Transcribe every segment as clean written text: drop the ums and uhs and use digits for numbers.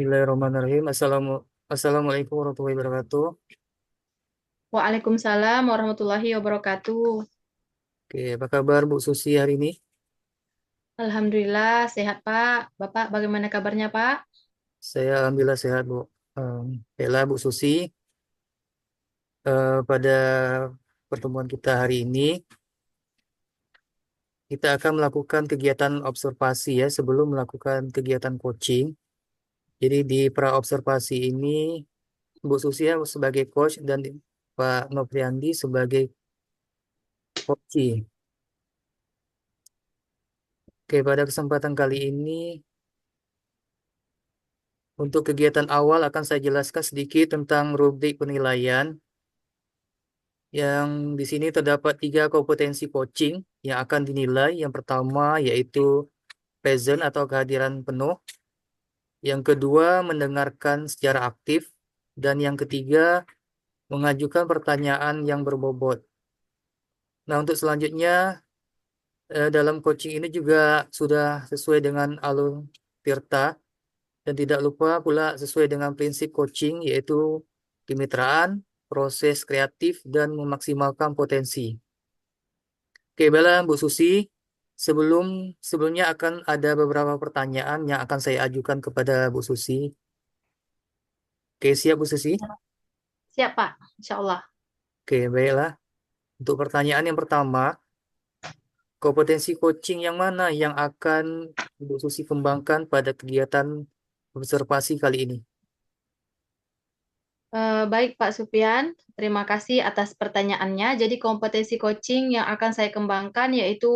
Bismillahirrahmanirrahim. Assalamualaikum warahmatullahi wabarakatuh. Waalaikumsalam warahmatullahi wabarakatuh. Oke, apa kabar Bu Susi hari ini? Alhamdulillah sehat Pak. Bapak bagaimana kabarnya Pak? Saya alhamdulillah sehat Bu. Baiklah Bu Susi, pada pertemuan kita hari ini kita akan melakukan kegiatan observasi ya sebelum melakukan kegiatan coaching. Jadi di pra observasi ini Bu Susi ya sebagai coach dan Pak Nopriandi sebagai coachee. Oke, pada kesempatan kali ini untuk kegiatan awal akan saya jelaskan sedikit tentang rubrik penilaian yang di sini terdapat tiga kompetensi coaching yang akan dinilai. Yang pertama yaitu present atau kehadiran penuh. Yang kedua mendengarkan secara aktif. Dan yang ketiga mengajukan pertanyaan yang berbobot. Nah untuk selanjutnya dalam coaching ini juga sudah sesuai dengan alur Tirta. Dan tidak lupa pula sesuai dengan prinsip coaching yaitu kemitraan, proses kreatif, dan memaksimalkan potensi. Oke, Bella, Bu Susi, sebelumnya akan ada beberapa pertanyaan yang akan saya ajukan kepada Bu Susi. Oke, siap Bu Susi? Siap Pak, Insya Allah. Oke, baiklah. Untuk pertanyaan yang pertama, kompetensi coaching yang mana yang akan Bu Susi kembangkan pada kegiatan observasi kali ini? Baik Pak Supian, terima kasih atas pertanyaannya. Jadi kompetensi coaching yang akan saya kembangkan yaitu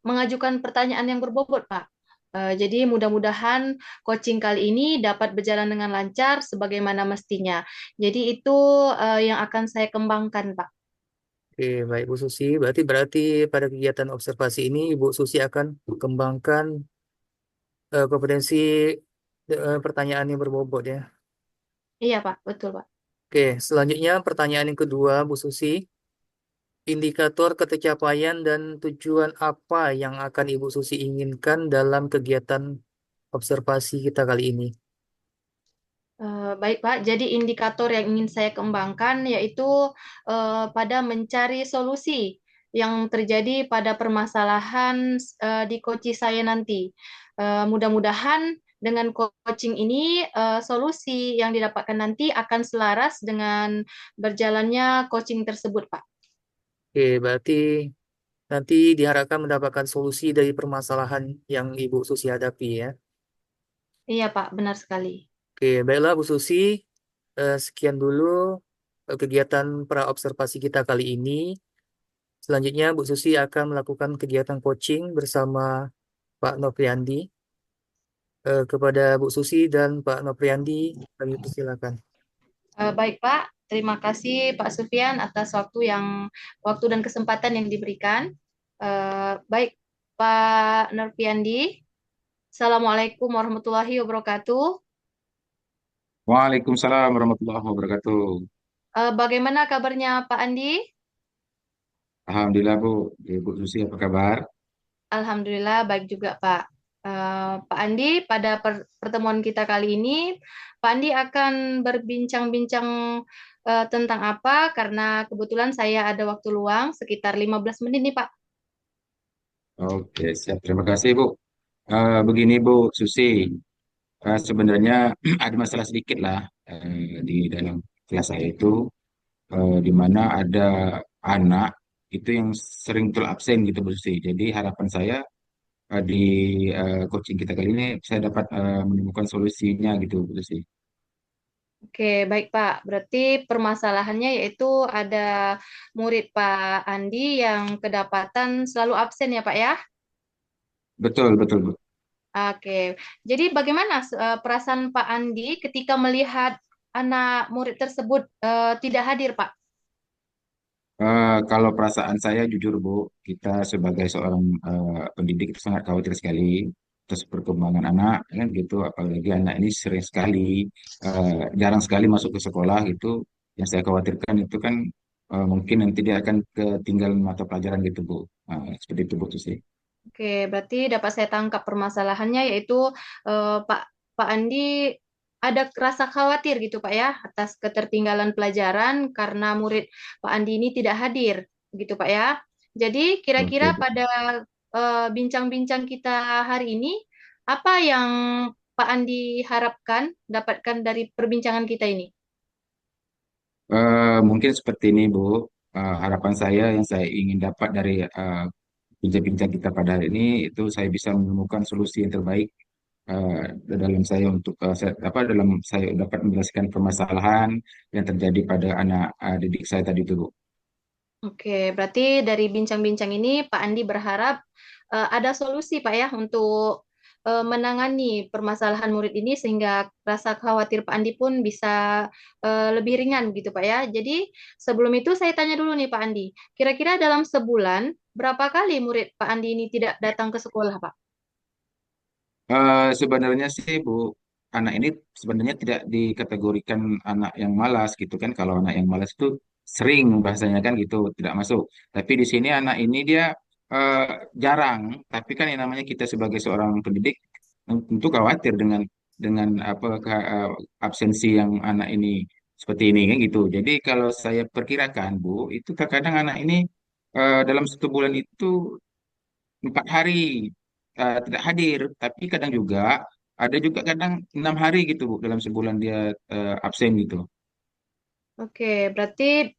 mengajukan pertanyaan yang berbobot Pak. Jadi mudah-mudahan coaching kali ini dapat berjalan dengan lancar sebagaimana mestinya. Jadi itu yang akan saya kembangkan Pak. Oke, baik Bu Susi. Berarti pada kegiatan observasi ini Bu Susi akan kembangkan kompetensi pertanyaan yang berbobot ya. Iya Pak, betul Pak. Oke, selanjutnya pertanyaan yang kedua Bu Susi. Indikator ketercapaian dan tujuan apa yang akan Ibu Susi inginkan dalam kegiatan observasi kita kali ini? Baik, Pak. Jadi indikator yang ingin saya kembangkan yaitu pada mencari solusi yang terjadi pada permasalahan di coaching saya nanti. Mudah-mudahan dengan coaching ini solusi yang didapatkan nanti akan selaras dengan berjalannya coaching tersebut, Pak. Oke, berarti nanti diharapkan mendapatkan solusi dari permasalahan yang Ibu Susi hadapi ya. Iya, Pak, benar sekali. Oke, baiklah Bu Susi. Sekian dulu kegiatan pra-observasi kita kali ini. Selanjutnya Bu Susi akan melakukan kegiatan coaching bersama Pak Nopriandi. Kepada Bu Susi dan Pak Nopriandi, kami persilakan. Baik, Pak. Terima kasih Pak Sufyan atas waktu dan kesempatan yang diberikan. Baik, Pak Nurpiandi. Assalamualaikum warahmatullahi wabarakatuh. Waalaikumsalam warahmatullahi wabarakatuh. Bagaimana kabarnya Pak Andi? Alhamdulillah Bu, Bu Susi apa kabar? Alhamdulillah baik juga Pak. Pak Andi, pada pertemuan kita kali ini, Pak Andi akan berbincang-bincang tentang apa? Karena kebetulan saya ada waktu luang sekitar 15 menit nih Pak. Oke, siap. Terima kasih Bu. Begini Bu Susi, sebenarnya ada masalah sedikit lah di dalam kelas saya itu, di mana ada anak itu yang sering betul absen gitu Bu Susi. Jadi harapan saya di coaching kita kali ini saya dapat menemukan solusinya gitu Bu Susi. Oke, baik Pak. Berarti permasalahannya yaitu ada murid Pak Andi yang kedapatan selalu absen ya Pak ya? Betul, betul Bu. Oke, jadi bagaimana perasaan Pak Andi ketika melihat anak murid tersebut tidak hadir Pak? Kalau perasaan saya jujur Bu, kita sebagai seorang pendidik itu sangat khawatir sekali atas perkembangan anak, kan gitu. Apalagi anak ini sering sekali, jarang sekali masuk ke sekolah itu. Yang saya khawatirkan itu kan mungkin nanti dia akan ketinggalan mata pelajaran gitu Bu. Seperti itu Bu tuh sih. Oke, berarti dapat saya tangkap permasalahannya yaitu Pak Andi ada rasa khawatir gitu Pak ya atas ketertinggalan pelajaran karena murid Pak Andi ini tidak hadir gitu Pak ya. Jadi kira-kira Oke. pada bincang-bincang kita hari ini apa yang Pak Andi harapkan dapatkan dari perbincangan kita ini? Mungkin seperti ini, Bu. Harapan saya yang saya ingin dapat dari bincang-bincang kita pada hari ini itu saya bisa menemukan solusi yang terbaik dalam saya untuk dalam saya dapat menjelaskan permasalahan yang terjadi pada anak didik saya tadi itu, Bu. Oke, berarti dari bincang-bincang ini Pak Andi berharap ada solusi Pak ya untuk menangani permasalahan murid ini sehingga rasa khawatir Pak Andi pun bisa lebih ringan gitu Pak ya. Jadi sebelum itu saya tanya dulu nih Pak Andi, kira-kira dalam sebulan berapa kali murid Pak Andi ini tidak datang ke sekolah Pak? Sebenarnya sih, Bu, anak ini sebenarnya tidak dikategorikan anak yang malas gitu kan. Kalau anak yang malas itu sering bahasanya kan gitu, tidak masuk. Tapi di sini anak ini dia eh, jarang. Tapi kan yang namanya kita sebagai seorang pendidik tentu khawatir dengan apa absensi yang anak ini seperti ini kan gitu. Jadi kalau saya perkirakan, Bu, itu terkadang anak ini dalam 1 bulan itu 4 hari tidak hadir, tapi kadang juga ada juga kadang 6 hari gitu Bu dalam sebulan dia absen gitu. Oke, berarti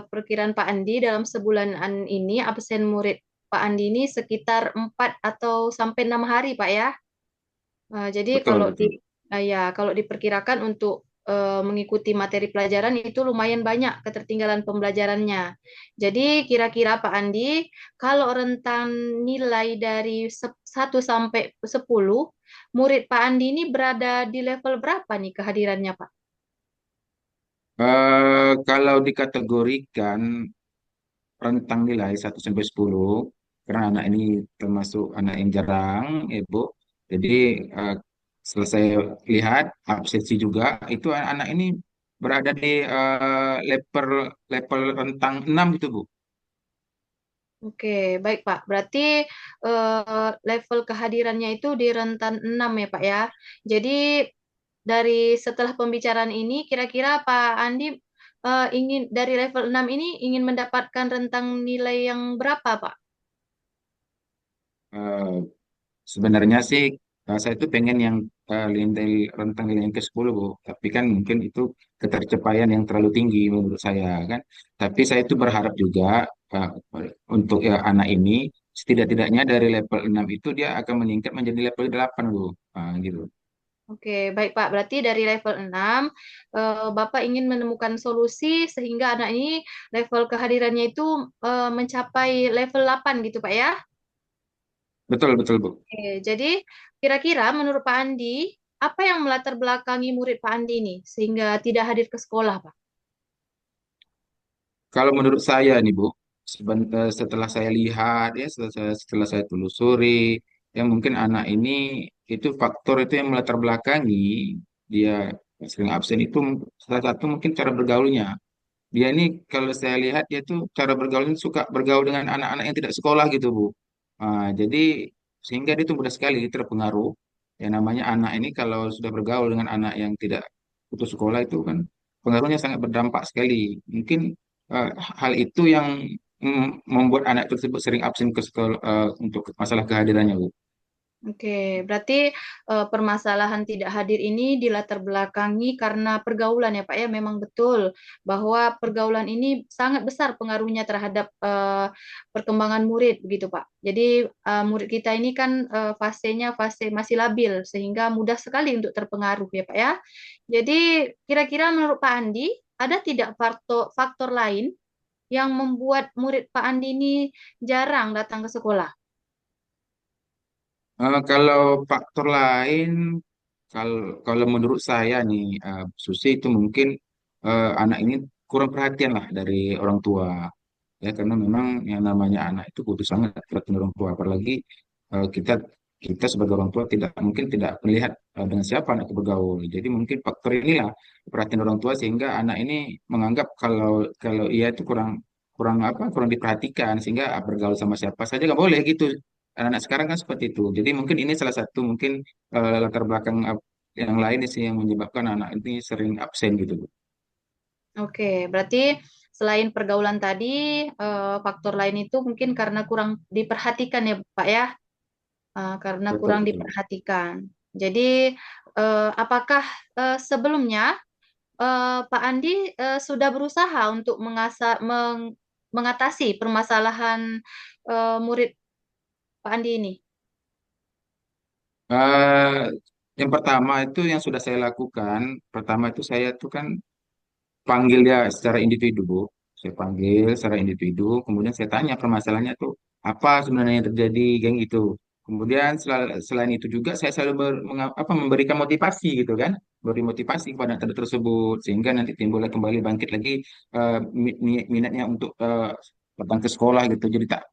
perkiraan Pak Andi dalam sebulanan ini absen murid Pak Andi ini sekitar 4 atau sampai 6 hari Pak ya. Jadi Betul betul. kalau diperkirakan untuk mengikuti materi pelajaran itu lumayan banyak ketertinggalan pembelajarannya. Jadi kira-kira Pak Andi, kalau rentang nilai dari 1 sampai 10, murid Pak Andi ini berada di level berapa nih kehadirannya Pak? Kalau dikategorikan rentang nilai 1 sampai 10, karena anak ini termasuk anak yang jarang, Ibu. Jadi eh, selesai lihat absensi juga, itu anak ini berada di level level rentang 6 gitu Bu. Oke, baik Pak. Berarti level kehadirannya itu di rentan 6 ya Pak ya. Jadi dari setelah pembicaraan ini kira-kira Pak Andi ingin dari level 6 ini ingin mendapatkan rentang nilai yang berapa Pak? Eh, Sebenarnya sih saya tuh pengen yang rentang nilai yang ke-10 Bu. Tapi kan mungkin itu ketercapaian yang terlalu tinggi menurut saya kan. Tapi saya itu berharap juga uh, untuk anak ini setidak-tidaknya dari level 6 itu dia akan meningkat menjadi level 8 Bu. Gitu. Oke, baik Pak. Berarti dari level 6 Bapak ingin menemukan solusi sehingga anak ini level kehadirannya itu mencapai level 8 gitu Pak ya. Betul betul Bu. Oke, jadi kira-kira menurut Pak Andi, apa yang melatar belakangi murid Pak Andi ini sehingga tidak hadir ke sekolah, Pak? Kalau menurut saya nih Bu, setelah saya lihat ya, setelah saya telusuri, ya mungkin anak ini itu faktor itu yang melatar belakangi dia sering absen itu salah satu mungkin cara bergaulnya. Dia ini kalau saya lihat dia tuh cara bergaulnya suka bergaul dengan anak-anak yang tidak sekolah gitu Bu. Jadi sehingga dia tuh mudah sekali terpengaruh. Yang namanya anak ini kalau sudah bergaul dengan anak yang tidak putus sekolah itu kan pengaruhnya sangat berdampak sekali. Mungkin eh, hal itu yang membuat anak tersebut sering absen ke sekolah untuk masalah kehadirannya Bu. Oke, berarti permasalahan tidak hadir ini dilatar belakangi karena pergaulan ya Pak ya, memang betul bahwa pergaulan ini sangat besar pengaruhnya terhadap perkembangan murid begitu Pak. Jadi murid kita ini kan fasenya fase masih labil sehingga mudah sekali untuk terpengaruh ya Pak ya. Jadi kira-kira menurut Pak Andi ada tidak faktor lain yang membuat murid Pak Andi ini jarang datang ke sekolah? Kalau faktor lain, kalau kalau menurut saya nih, Susi itu mungkin anak ini kurang perhatian lah dari orang tua, ya karena memang yang namanya anak itu butuh sangat perhatian orang tua, apalagi kita kita sebagai orang tua tidak mungkin tidak melihat dengan siapa anak itu bergaul. Jadi mungkin faktor inilah perhatian orang tua sehingga anak ini menganggap kalau kalau ia itu kurang kurang apa kurang diperhatikan sehingga bergaul sama siapa saja nggak boleh gitu. Anak-anak sekarang kan seperti itu. Jadi mungkin ini salah satu mungkin latar belakang yang lain sih yang menyebabkan anak ini sering absen gitu, Bu. Oke, berarti selain pergaulan tadi, faktor lain itu mungkin karena kurang diperhatikan ya, Pak ya. Karena Betul, kurang betul. diperhatikan. Jadi, apakah sebelumnya Pak Andi sudah berusaha untuk mengatasi permasalahan murid Pak Andi ini? Eh, yang pertama itu yang sudah saya lakukan, pertama itu saya tuh kan panggil dia secara individu, Bu. Saya panggil secara individu, kemudian saya tanya permasalahannya tuh apa sebenarnya yang terjadi, geng itu. Kemudian selain itu juga saya selalu memberikan motivasi gitu kan, beri motivasi kepada anak tersebut sehingga nanti timbul kembali bangkit lagi minatnya untuk datang ke sekolah gitu. Jadi tak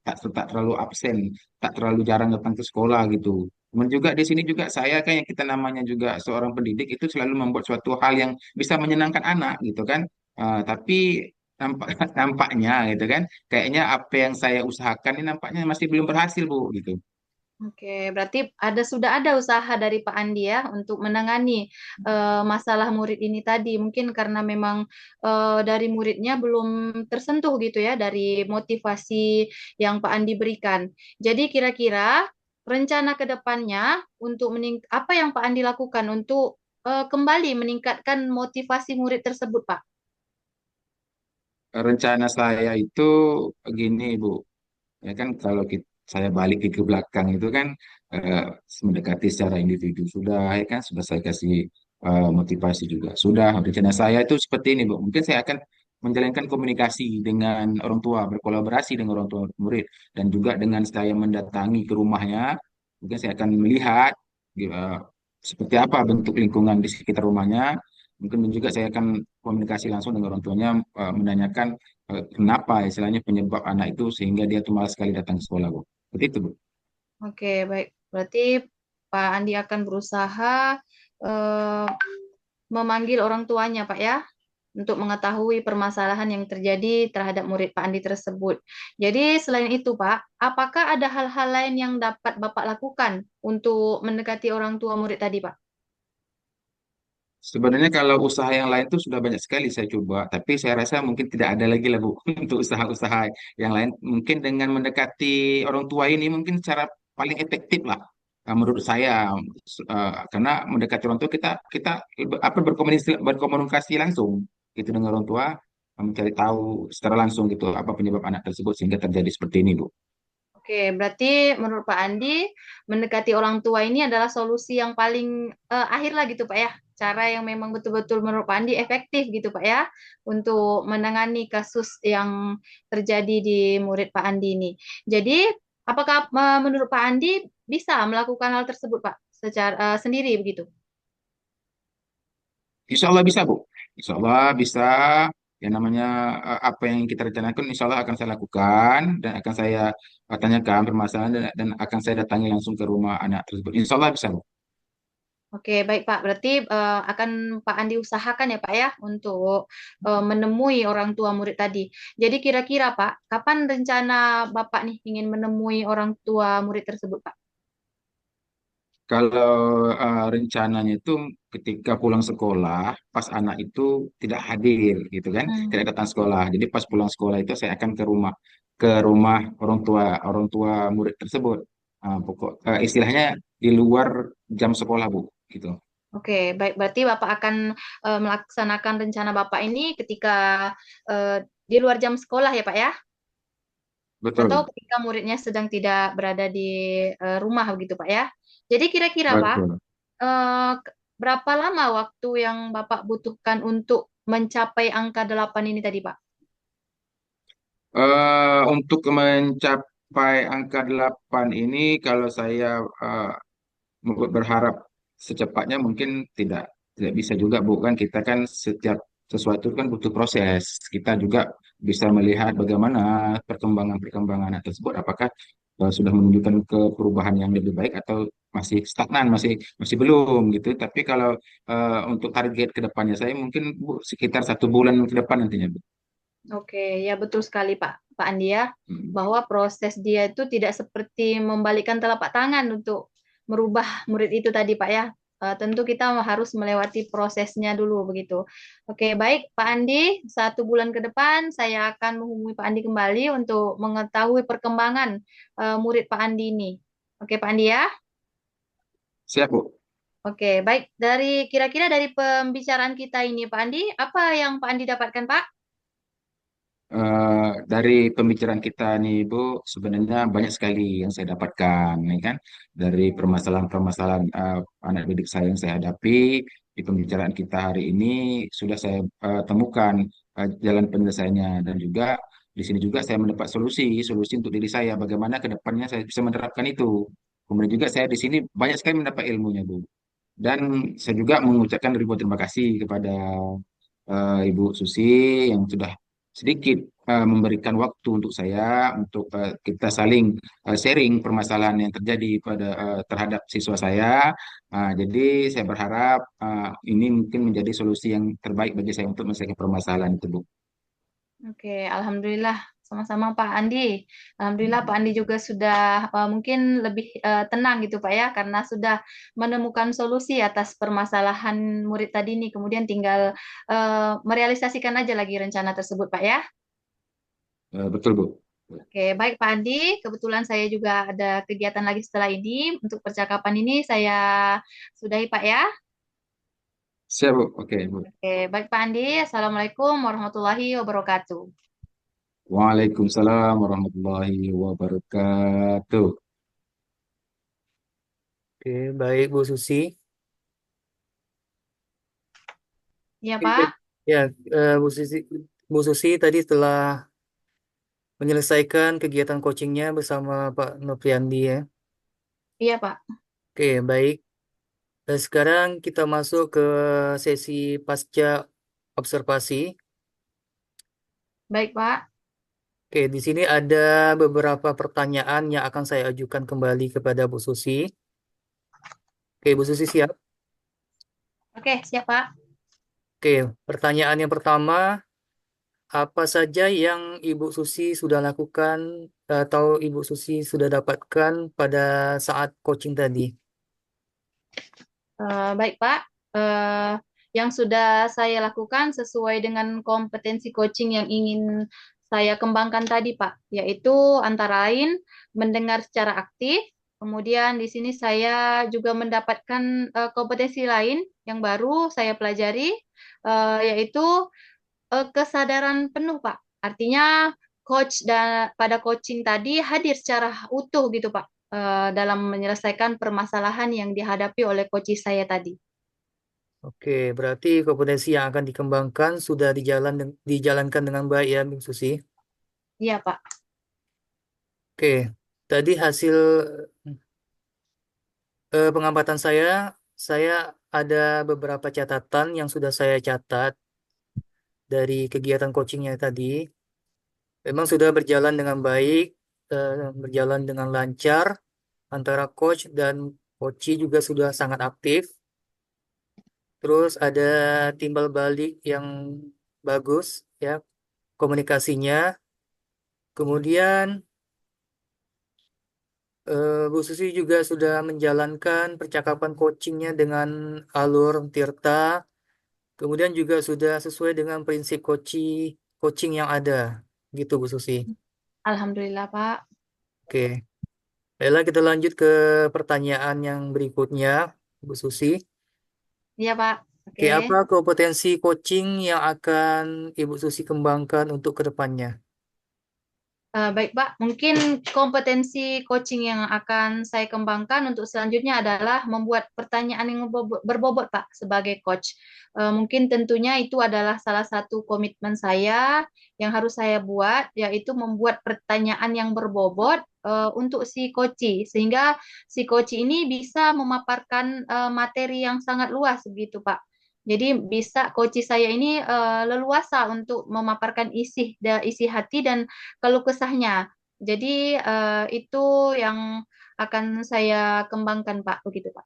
terlalu absen, tak terlalu jarang datang ke sekolah gitu. Kemudian juga di sini juga saya kan yang kita namanya juga seorang pendidik itu selalu membuat suatu hal yang bisa menyenangkan anak gitu kan. Tapi nampaknya gitu kan, kayaknya apa yang saya usahakan ini nampaknya masih belum berhasil, Bu, gitu. Oke, berarti sudah ada usaha dari Pak Andi ya untuk menangani masalah murid ini tadi. Mungkin karena memang dari muridnya belum tersentuh gitu ya dari motivasi yang Pak Andi berikan. Jadi kira-kira rencana ke depannya untuk apa yang Pak Andi lakukan untuk kembali meningkatkan motivasi murid tersebut, Pak? Rencana saya itu gini, Bu. Ya kan kalau saya balik ke belakang itu kan eh, mendekati secara individu sudah, ya kan sudah saya kasih motivasi juga. Sudah, rencana saya itu seperti ini, Bu. Mungkin saya akan menjalankan komunikasi dengan orang tua, berkolaborasi dengan orang tua murid dan juga dengan saya mendatangi ke rumahnya, mungkin saya akan melihat eh, seperti apa bentuk lingkungan di sekitar rumahnya. Mungkin juga saya akan komunikasi langsung dengan orang tuanya, menanyakan kenapa istilahnya penyebab anak itu sehingga dia tuh malas sekali datang ke sekolah, Bu. Seperti itu, Bu. Oke, baik. Berarti Pak Andi akan berusaha eh, memanggil orang tuanya, Pak ya, untuk mengetahui permasalahan yang terjadi terhadap murid Pak Andi tersebut. Jadi selain itu, Pak, apakah ada hal-hal lain yang dapat Bapak lakukan untuk mendekati orang tua murid tadi, Pak? Sebenarnya kalau usaha yang lain tuh sudah banyak sekali saya coba, tapi saya rasa mungkin tidak ada lagi lah, Bu, untuk usaha-usaha yang lain. Mungkin dengan mendekati orang tua ini mungkin cara paling efektif lah, menurut saya. Karena mendekati orang tua kita kita berkomunikasi langsung gitu dengan orang tua, mencari tahu secara langsung gitu apa penyebab anak tersebut sehingga terjadi seperti ini, Bu. Oke, berarti menurut Pak Andi, mendekati orang tua ini adalah solusi yang paling akhir lah gitu Pak ya. Cara yang memang betul-betul menurut Pak Andi efektif gitu Pak ya, untuk menangani kasus yang terjadi di murid Pak Andi ini. Jadi, apakah menurut Pak Andi bisa melakukan hal tersebut Pak, secara sendiri begitu? Insya Allah bisa, Bu. Insya Allah bisa. Yang namanya apa yang kita rencanakan, insya Allah akan saya lakukan dan akan saya tanyakan permasalahan dan akan saya datangi langsung ke rumah anak tersebut. Insya Allah bisa, Bu. Oke, baik Pak. Berarti akan Pak Andi usahakan ya Pak ya untuk menemui orang tua murid tadi. Jadi kira-kira Pak, kapan rencana Bapak nih ingin menemui orang tua murid tersebut Pak? Kalau rencananya itu ketika pulang sekolah, pas anak itu tidak hadir, gitu kan, Hmm. tidak datang sekolah. Jadi pas pulang sekolah itu saya akan ke rumah orang tua murid tersebut. Istilahnya di luar jam sekolah, Bu, gitu. Oke, baik. Berarti Bapak akan melaksanakan rencana Bapak ini ketika di luar jam sekolah ya Pak ya? Atau Betul, ketika muridnya sedang tidak berada di rumah begitu Pak ya? Jadi kira-kira Pak, betul. berapa lama waktu yang Bapak butuhkan untuk mencapai angka 8 ini tadi, Pak? Untuk mencapai angka 8 ini, kalau saya eh, berharap secepatnya mungkin tidak bisa juga, bukan kita kan setiap sesuatu kan butuh proses. Kita juga bisa melihat bagaimana perkembangan anak tersebut, apakah sudah menunjukkan ke perubahan yang lebih baik atau masih stagnan, masih masih belum gitu. Tapi kalau untuk target ke depannya saya mungkin, Bu, sekitar 1 bulan ke depan nantinya, Bu. Oke, ya betul sekali Pak Andi ya, Hmm. bahwa proses dia itu tidak seperti membalikkan telapak tangan untuk merubah murid itu tadi Pak ya. tentu kita harus melewati prosesnya dulu begitu. Oke, baik Pak Andi, 1 bulan ke depan saya akan menghubungi Pak Andi kembali untuk mengetahui perkembangan murid Pak Andi ini. Oke, Pak Andi ya. Siap, Bu. Oke, baik. Kira-kira dari pembicaraan kita ini, Pak Andi, apa yang Pak Andi dapatkan, Pak? Dari pembicaraan kita nih, Bu, sebenarnya banyak sekali yang saya dapatkan, nih kan, dari permasalahan-permasalahan anak didik saya yang saya hadapi di pembicaraan kita hari ini sudah saya temukan jalan penyelesaiannya dan juga di sini juga saya mendapat solusi untuk diri saya, bagaimana ke depannya saya bisa menerapkan itu. Kemudian juga saya di sini banyak sekali mendapat ilmunya, Bu. Dan saya juga mengucapkan ribuan terima kasih kepada Ibu Susi yang sudah sedikit memberikan waktu untuk saya untuk kita saling sharing permasalahan yang terjadi terhadap siswa saya. Jadi saya berharap ini mungkin menjadi solusi yang terbaik bagi saya untuk menyelesaikan permasalahan itu, Bu. Oke, Alhamdulillah. Sama-sama Pak Andi. Alhamdulillah Pak Andi juga sudah mungkin lebih tenang gitu Pak ya, karena sudah menemukan solusi atas permasalahan murid tadi nih. Kemudian tinggal merealisasikan aja lagi rencana tersebut Pak ya. Betul, Bu. Oke, baik Pak Andi. Kebetulan saya juga ada kegiatan lagi setelah ini. Untuk percakapan ini saya sudahi Pak ya. Siap, Bu. Oke, Bu. Oke, baik Pak Andi. Assalamualaikum warahmatullahi wabarakatuh. Waalaikumsalam warahmatullahi wabarakatuh. Oke, baik Bu Susi. Iya Oke, Pak. ya, Bu Susi tadi setelah menyelesaikan kegiatan coachingnya bersama Pak Nopriandi ya. Iya Pak. Oke, baik. Dan sekarang kita masuk ke sesi pasca observasi. Baik Pak. Oke, di sini ada beberapa pertanyaan yang akan saya ajukan kembali kepada Bu Susi. Oke, Bu Susi siap? Oke, siap Pak. Oke, pertanyaan yang pertama, apa saja yang Ibu Susi sudah lakukan atau Ibu Susi sudah dapatkan pada saat coaching tadi? Baik Pak. Eh, yang sudah saya lakukan sesuai dengan kompetensi coaching yang ingin saya kembangkan tadi Pak, yaitu antara lain mendengar secara aktif. Kemudian di sini saya juga mendapatkan kompetensi lain yang baru saya pelajari, yaitu kesadaran penuh, Pak. Artinya coach dan pada coaching tadi hadir secara utuh gitu, Pak, dalam menyelesaikan permasalahan yang dihadapi oleh coach saya tadi. Oke, berarti kompetensi yang akan dikembangkan sudah dijalankan dengan baik ya, Bu Susi. Iya, Pak. Oke, tadi hasil pengamatan saya ada beberapa catatan yang sudah saya catat dari kegiatan coachingnya tadi. Memang sudah berjalan dengan baik, berjalan dengan lancar antara coach dan coachee juga sudah sangat aktif. Terus ada timbal balik yang bagus ya komunikasinya. Kemudian Bu Susi juga sudah menjalankan percakapan coachingnya dengan alur Tirta. Kemudian juga sudah sesuai dengan prinsip coaching yang ada. Gitu Bu Susi. Alhamdulillah, Pak. Oke. Baiklah kita lanjut ke pertanyaan yang berikutnya Bu Susi. Iya, Pak. Oke. Oke, apa kompetensi coaching yang akan Ibu Susi kembangkan untuk kedepannya? Baik, Pak. Mungkin kompetensi coaching yang akan saya kembangkan untuk selanjutnya adalah membuat pertanyaan yang berbobot, Pak, sebagai coach. Mungkin tentunya itu adalah salah satu komitmen saya yang harus saya buat, yaitu membuat pertanyaan yang berbobot untuk si coach, sehingga si coach ini bisa memaparkan materi yang sangat luas, begitu, Pak. Jadi bisa coach saya ini leluasa untuk memaparkan isi hati dan keluh kesahnya. Jadi itu yang akan saya kembangkan, Pak, begitu, Pak.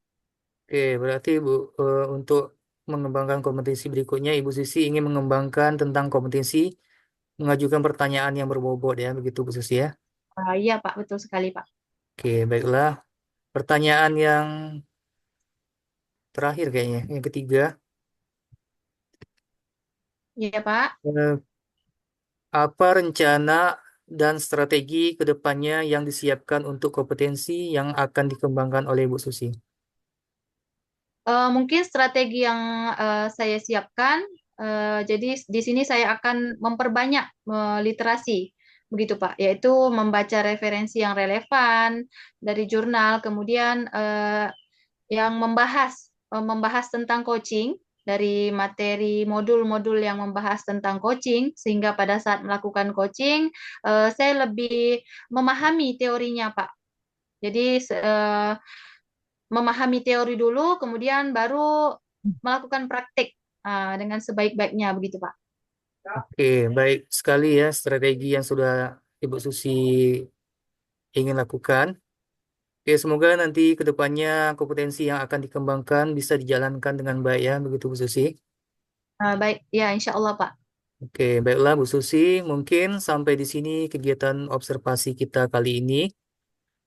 Oke, berarti Bu, untuk mengembangkan kompetensi berikutnya, Ibu Susi ingin mengembangkan tentang kompetensi mengajukan pertanyaan yang berbobot ya, begitu Bu Susi ya. Iya, Pak, betul sekali, Pak. Oke, baiklah. Pertanyaan yang terakhir kayaknya, yang ketiga. Ya, Pak. Eh, Apa rencana dan strategi ke depannya yang disiapkan untuk kompetensi yang akan dikembangkan oleh Bu Susi? Mungkin strategi yang saya siapkan, jadi di sini saya akan memperbanyak literasi, begitu Pak, yaitu membaca referensi yang relevan dari jurnal, kemudian yang membahas tentang coaching dari materi modul-modul yang membahas tentang coaching, sehingga pada saat melakukan coaching, saya lebih memahami teorinya Pak. Jadi memahami teori dulu, kemudian baru melakukan praktik dengan sebaik-baiknya begitu, Pak. Oke, baik sekali ya strategi yang sudah Ibu Susi ingin lakukan. Oke, semoga nanti ke depannya kompetensi yang akan dikembangkan bisa dijalankan dengan baik ya, begitu Bu Susi. Baik, ya insya Allah, Pak. Oke, baiklah Bu Susi, mungkin sampai di sini kegiatan observasi kita kali ini.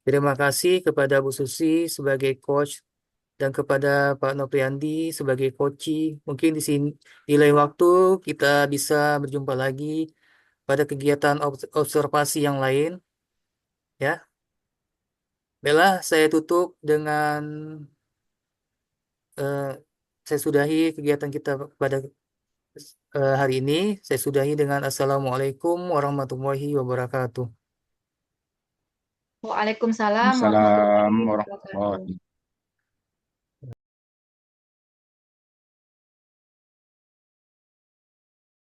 Terima kasih kepada Bu Susi sebagai coach dan kepada Pak Nopriandi sebagai coach. Mungkin di sini di lain waktu kita bisa berjumpa lagi pada kegiatan observasi yang lain ya. Baiklah, saya tutup dengan eh, saya sudahi kegiatan kita pada hari ini. Saya sudahi dengan Assalamualaikum warahmatullahi wabarakatuh. Waalaikumsalam Assalamualaikum warahmatullahi warahmatullahi wabarakatuh. wabarakatuh.